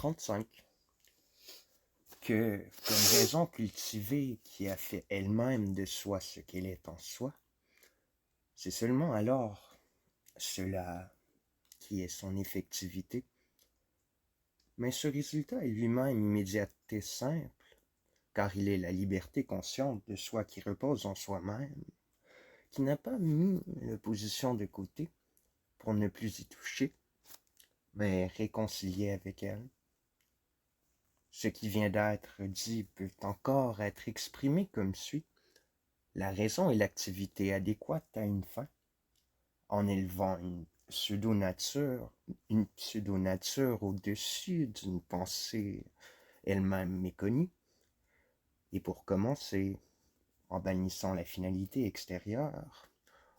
35. Que, comme raison cultivée qui a fait elle-même de soi ce qu'elle est en soi, c'est seulement alors cela qui est son effectivité. Mais ce résultat est lui-même immédiateté simple, car il est la liberté consciente de soi qui repose en soi-même, qui n'a pas mis l'opposition de côté pour ne plus y toucher, mais réconcilié avec elle. Ce qui vient d'être dit peut encore être exprimé comme suit. La raison est l'activité adéquate à une fin, en élevant une pseudo-nature au-dessus d'une pensée elle-même méconnue. Et pour commencer, en bannissant la finalité extérieure,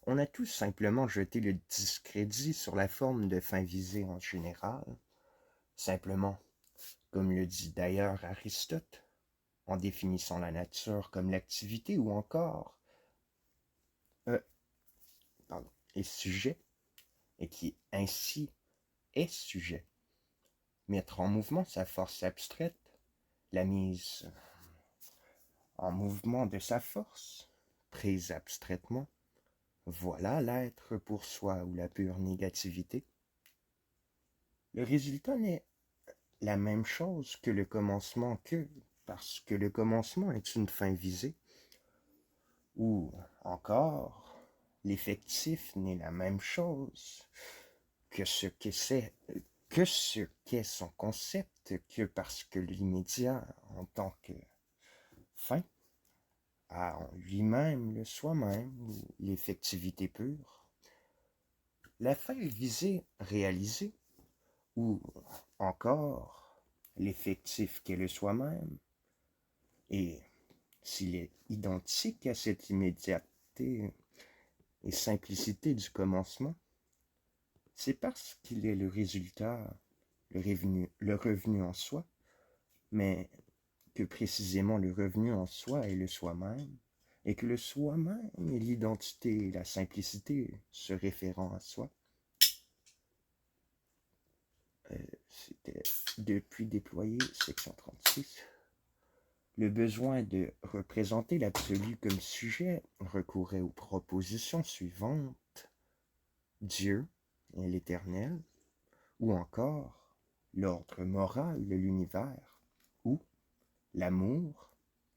on a tout simplement jeté le discrédit sur la forme de fin visée en général, simplement, comme le dit d'ailleurs Aristote, en définissant la nature comme l'activité ou encore est sujet, et qui ainsi est sujet. Mettre en mouvement sa force abstraite, la mise en mouvement de sa force, prise abstraitement, voilà l'être pour soi ou la pure négativité. Le résultat n'est la même chose que le commencement parce que le commencement est une fin visée, ou encore l'effectif n'est la même chose que ce qu'est son concept que parce que l'immédiat en tant que fin a en lui-même le soi-même, l'effectivité pure. La fin visée, réalisée, ou encore l'effectif qu'est le soi-même, et s'il est identique à cette immédiateté et simplicité du commencement, c'est parce qu'il est le résultat, le revenu en soi, mais que précisément le revenu en soi est le soi-même, et que le soi-même est l'identité et la simplicité se référant à soi. C'était depuis déployé, section 36. Le besoin de représenter l'absolu comme sujet recourait aux propositions suivantes. Dieu et l'éternel, ou encore l'ordre moral de l'univers, ou l'amour,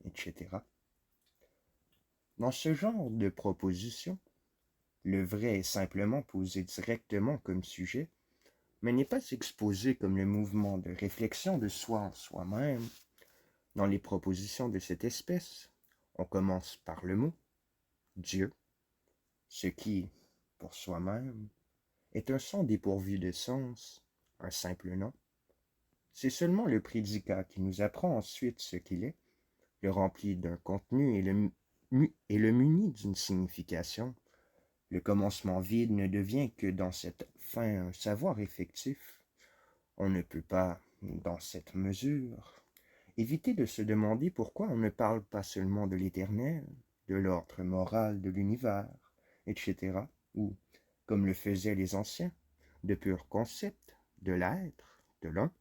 etc. Dans ce genre de proposition, le vrai est simplement posé directement comme sujet, mais n'est pas exposé comme le mouvement de réflexion de soi en soi-même. Dans les propositions de cette espèce, on commence par le mot Dieu, ce qui, pour soi-même, est un son dépourvu de sens, un simple nom. C'est seulement le prédicat qui nous apprend ensuite ce qu'il est, le remplit d'un contenu et le munit d'une signification. Le commencement vide ne devient que dans cette fin un savoir effectif. On ne peut pas, dans cette mesure, éviter de se demander pourquoi on ne parle pas seulement de l'éternel, de l'ordre moral de l'univers, etc., ou, comme le faisaient les anciens, de purs concepts, de l'être, de l'un,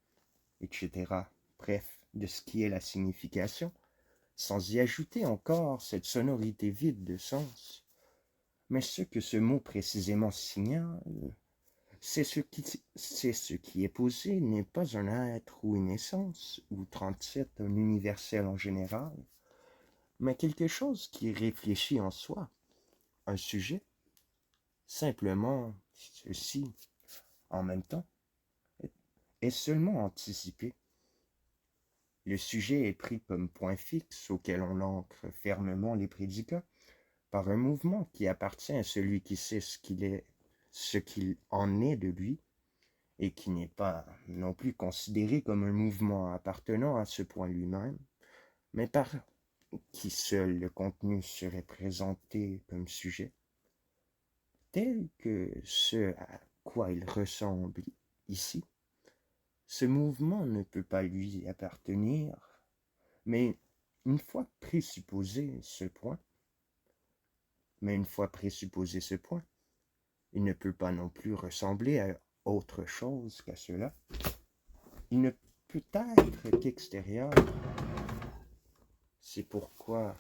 etc., bref, de ce qui est la signification, sans y ajouter encore cette sonorité vide de sens. Mais ce que ce mot précisément signale, c'est ce qui est posé n'est pas un être ou une essence, ou 37 un universel en général, mais quelque chose qui réfléchit en soi, un sujet. Simplement, ceci, en même temps, est seulement anticipé. Le sujet est pris comme point fixe auquel on ancre fermement les prédicats, par un mouvement qui appartient à celui qui sait ce qu'il en est de lui, et qui n'est pas non plus considéré comme un mouvement appartenant à ce point lui-même, mais par qui seul le contenu serait présenté comme sujet, tel que ce à quoi il ressemble ici. Ce mouvement ne peut pas lui appartenir, mais une fois présupposé ce point, il ne peut pas non plus ressembler à autre chose qu'à cela. Il ne peut-être qu'extérieure. C'est pourquoi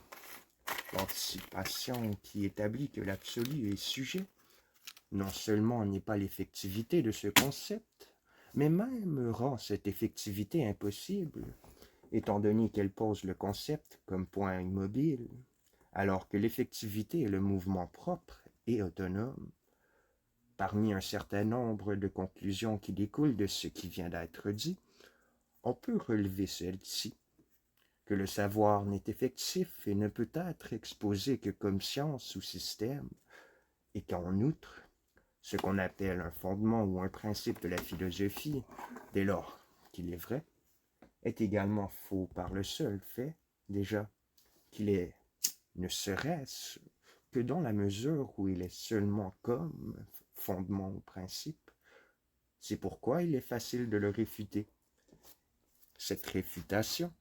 l'anticipation qui établit que l'absolu est sujet, non seulement n'est pas l'effectivité de ce concept, mais même rend cette effectivité impossible, étant donné qu'elle pose le concept comme point immobile, alors que l'effectivité est le mouvement propre et autonome. Parmi un certain nombre de conclusions qui découlent de ce qui vient d'être dit, on peut relever celle-ci, que le savoir n'est effectif et ne peut être exposé que comme science ou système, et qu'en outre, ce qu'on appelle un fondement ou un principe de la philosophie, dès lors qu'il est vrai, est également faux par le seul fait, déjà, qu'il est ne serait-ce que dans la mesure où il est seulement comme fondement ou principe. C'est pourquoi il est facile de le réfuter. Cette réfutation